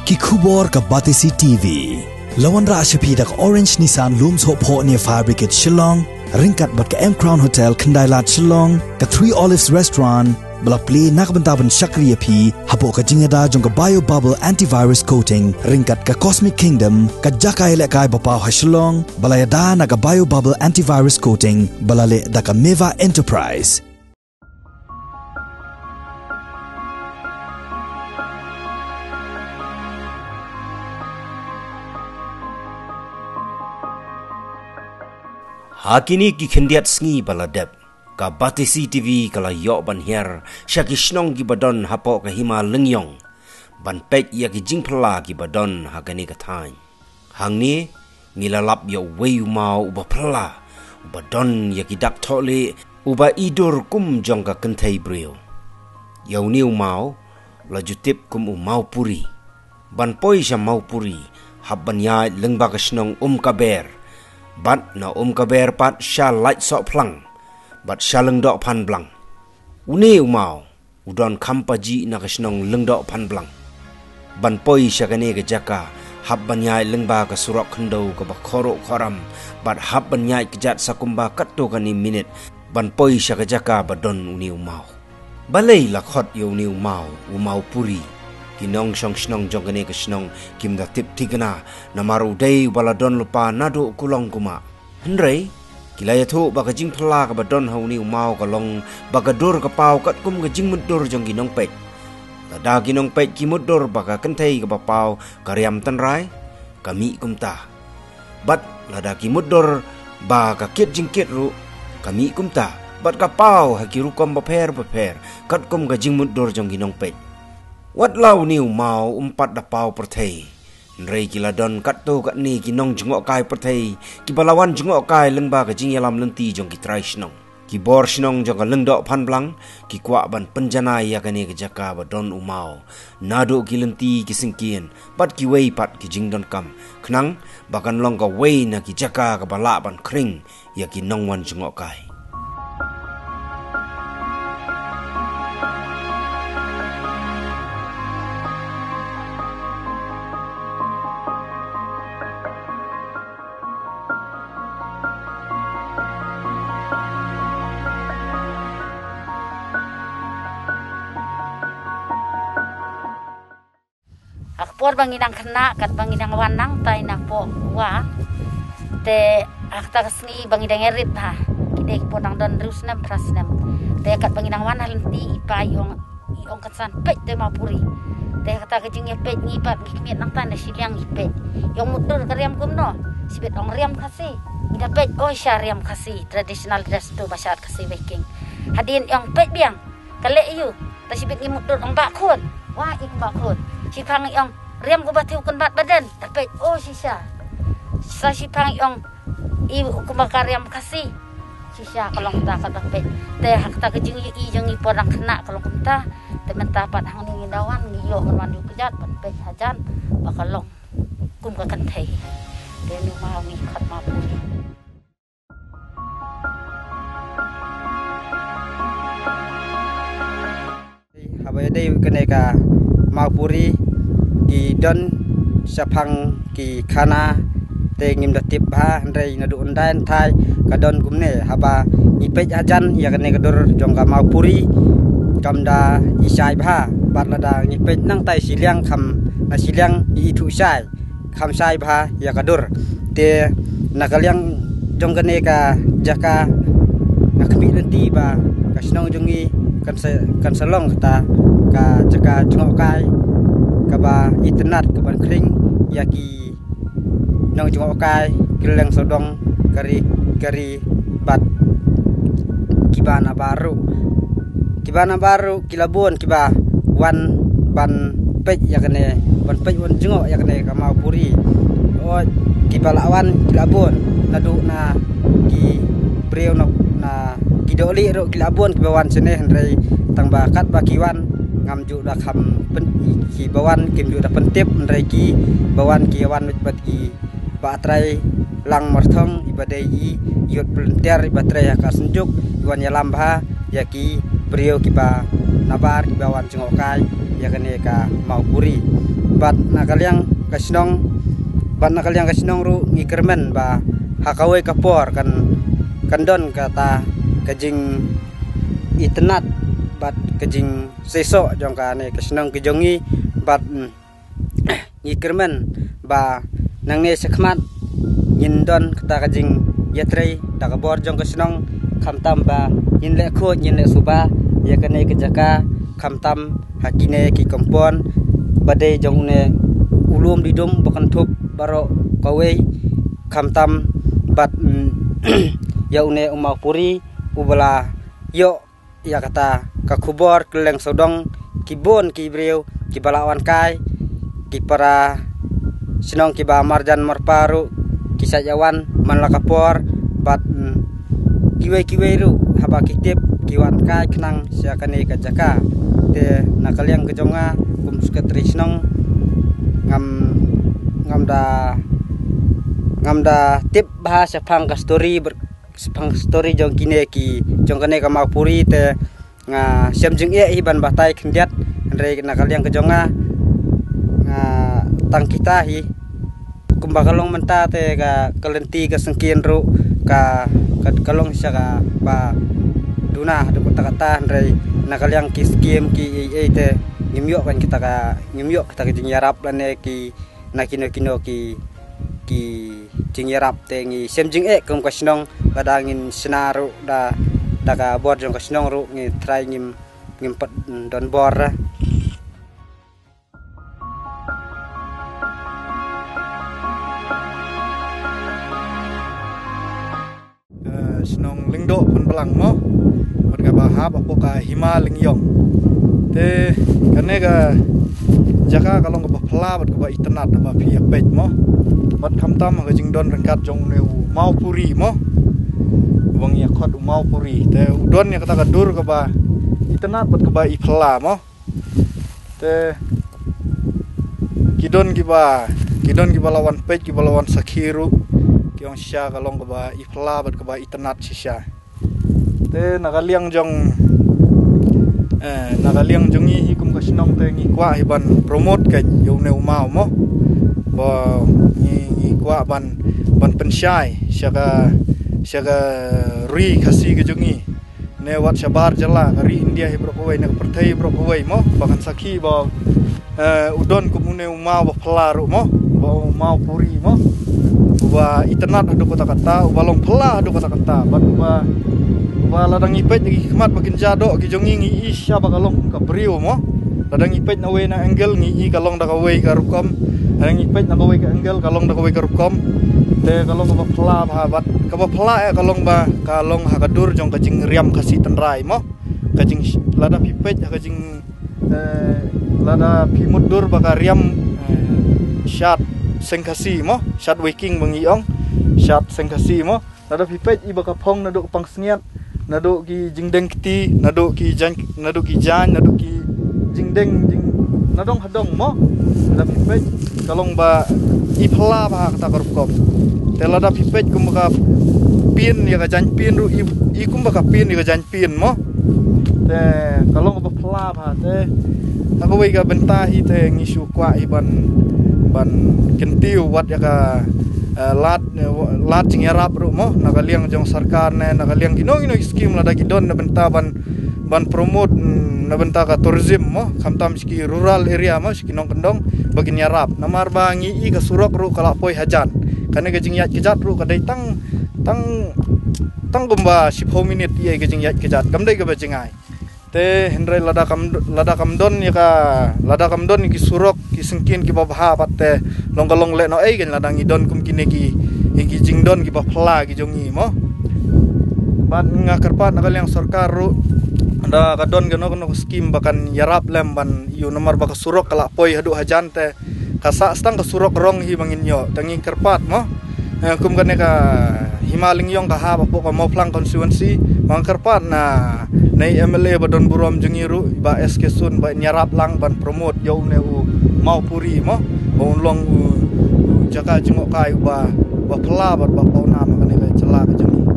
ki khubor ka Batisi TV lawan ra shapi dak Orange Nissan Looms Hope Ho near Fabricate Shillong ringkat bat ka M Crown Hotel Kandailat Shillong ka Three Olives Restaurant bala play nakbantaban Shakriya P hapo ka jingada jong ka Bio Bubble Antivirus Coating ringkat ka Cosmic Kingdom ka Jakai Lekai Bapaw ha Shillong bala yada na ka Bio Bubble Antivirus Coating bala le da ka Meva Enterprise. Hakini ki khendiat sngi baladep ka Batisi TV kala yok ban her syaki shnong ki badon hapo ka hima lengyong ban pek ya ki jingpla ki badon hakani ka thain hangni milalap yo wei mau uba pla badon ya ki dak thole uba idur kum jong ka kenthai brio yo niu mau la jutip kum mau puri ban poi sha mau puri habban ya lengba ka shnong ka ber bat na ka ber pat sha light so plang bat sha leng dok pan blang uni umau udon kampaji na kasnong leng dok pan blang ban poi sha kane ke jaka hab banyai leng ba ka surok khndo ka ba khoro khoram bat hab banyai kejat sakumba katto kani minute ban poi sha ka jaka badon uni umau balei la khot yo uni umau puri kinong shong shnong jongane ke shnong kimda tip tigana namaru dei baladon lupa nado kulong kuma hendrei kilaya thu baka jing phla ka badon hauni umau ka long baka dur ka pau kat kum ka jing mudur jong ginong pet tada ginong pet ki mudur baka kenthei ka pau karyam tanrai kami kumta bat lada ki mudur ba ka kit jing kit ru kami kumta bat ka pau ha ki ru kom ba pher kat kum ka jing mudur jong ginong pet wat lau niu mau umpat da pau perthei rei kiladon katto kat ni kinong jengok kai perthei ki balawan jengok kai lengba ka jing yalam lenti jong ki trai shnong ki bor shnong jong ka lengdok phan blang ki kwa ban penjana ya kane ka jaka badon umau nado ki lenti ki singkien pat ki wei pat ki jing don kam khnang bakan long ka wei na ki jaka ka bala ban kring ya ki nong wan jengok kai Akpor banginang kena kat banginang wanang tai nak po wa te akta kesni banginang erit ha kide ponang don rusnem prasnem te kat banginang wana lenti ipa yong katsan pe te mapuri te kata kejing pe ni pat ngikmit nang tan silyang ipe yong mutur karyam kumno sibet ong riam kasi ida pe oh syariam kasi traditional dress tu basyat kasi baking hadin yong pe biang kale yu ta sibet ngi mutur ong bakun wah ik bakun sipang yong riam ko batiu kun bat badan tapi oh sisa sa sipang yong i kumakaryam kasi sisa kalong ta ka dapat te hakta ke jing i jeng i porang kena kalong kunta te mentapat hang ni dawan ngiyo kan du kejat pan pe hajan bakalong kum ka kan thei te ni mau ni khat ma puri habai dei kene ka mau puri ki don sapang ki khana te ngim da tip ha ndai na du undan thai ka don kumne haba ipej ajan ya kene kadur jong ka mau puri kamda isai bha bat lada ngipej nang tai silyang kham na silyang i thu sai kham sai bha ya kadur te nakalyang jong kene ka jaka ngakmi lenti ba ka snong jongi kan salong ta ka jaka jongok kai kaba internet kaban kring yaki nong jongok kai kileng sodong kari bat kibana baru kilabun kiba wan ban pej yakane ban pej wan jongok yakane ka mau puri oh kibalawan kilabun nadu na ki breu na kidoli ro kilabun kibawan sene hendrai tang bakat bakiwan ngam ju da kham pen ki bawan kim ju da pentip ndrai ki bawan ki wan bat ki ba trai lang marthong ibadai i yot volunteer ibadai ka senjuk wan ya lambha ya ki brio ki ba nabar ki bawan jengokai ya kene ka mau puri bat nakaliang kasinong bat nakaliang kasinong ru ngikermen ba hakawai kapor kan don kata kajing itenat bat kajing sesok jong ka ne kasinong kejongi bat ngikermen ba nang ne sekmat nyindon kata kajing yatrai dakabor jong kasinong kamtam ba yin le kho yin le suba ya kane kejaka kamtam hakine ki kompon badai jong ne ulum didum bukan thup baro kawai kamtam bat ya une umau puri ubala yo ya kata kakubor keleng sodong kibon kibreu kibalawan kai kipara sinong kiba marjan marparu kisajawan manlakapor bat kiwe ru haba kitip kiwan kai kenang siakane kajaka te nakaliang kejonga kum suka trisnong ngamda tip bahasa pang story jong kine ki jong kane ka mapuri te nga siamjing e hiban batai kendiat andre nakaliang kejonga tang kita hi kumbakalong menta te ka kalenti ka sengkien ru ka kalong sia ka ba duna de kota-kota andre nakaliang ki skim ki te ngimyo kan kita jingyarap lane ki nakino ki jingyarap te ngi semjing kum kasnong kadangin senaru da ka bor jong kasnong ru ngi try ngimpet don bor senong lingdo pun belang mo warga bahab apoka hima lingyong te kane ga jaka kalong ga phla bat ga itnat ba phi pet mo bat khamtam ga jingdon rengkat jong neu mau puri mo wong ya khot mau puri te udon ya kata ga dur ga ba itnat bat ga ba i phla mo te kidon gi ba lawan pet gi ba lawan sakhiru kiong sya kalong ba ifla bat ba itnat sisya te nakaliang jongi hikum kasinong te ngi kwa hiban promote ka yone umau mo ba ngi kwa ban pensyai syaga ri khasi ke jongi ne wat sabar jala ri india hi brokowai ne perthai brokowai mo bakan sakhi ba udon kumune umau ba phalaru mo ba mau puri mo wa itnat adu kota-kata walong pela adu kota-kata ba ladang ipet gi khmat bakin jado gi jongi ngi isya ba kalong ka briu mo ladang ipet na we na angle ngi i kalong da ka we ka rukom ladang ipet na ka we ka angle kalong da ka we ka rukom te kalong ba pela ba ka ba pela kalong ha ka dur jong ka jing riam khasi tenrai mo ka jing lada ipet ka jing lada pimudur ba ka riam shat sengkasi mo shat waking mengiong shat sengkasi mo nado pipet iba kapong nado pang sengiat nado ki jingdeng kiti nado ki jan nado ki jingdeng nadong hadong mo nado pipet kalong ba ipla ba kata korupkom telada pipet kum ka pin ya ka jan pin ru i kum ba ka pin ya ka jan pin mo te kalong ba pla ba te aku we ka bentahi te ngisu kwa iban ban kentiu wat ya ka lat jingyarap ru mo nakaliang jong sarkar ne nakaliang ino skim la dagi don na benta ban promote na benta ka tourism mo khamtam ski rural area mo ski nong kendong bagin yarap namar bangi i ka surok ru kala poi hajan kane ga jingyat kejat ru ka dai tang gumba 10 minit i ga jingyat kejat kamdai ga bajingai te hendrai lada kamdon ya ka lada kamdon ki surok ki sengkin ki babha patte longalong le no gen ladang idon kum kine ki jingdon ki bapla ki jongi mo ban ngakarpat nakaliang sarkar ru anda kadon geno skim bakan yarap lem ban yu nomor baka surok kala poi hadu hajan te kasa stang ka surok rong hi manginyo tangi kerpat mo kum kane ka himalingyong ka ha bapo ka moplang constituency mangkerpat na nei MLA badon burom jengiru ba SK sun ba nyarap lang ban promote yau ne mau puri mo long jaka jengok kai ba pela ba pauna ma ne ka cela ka jengi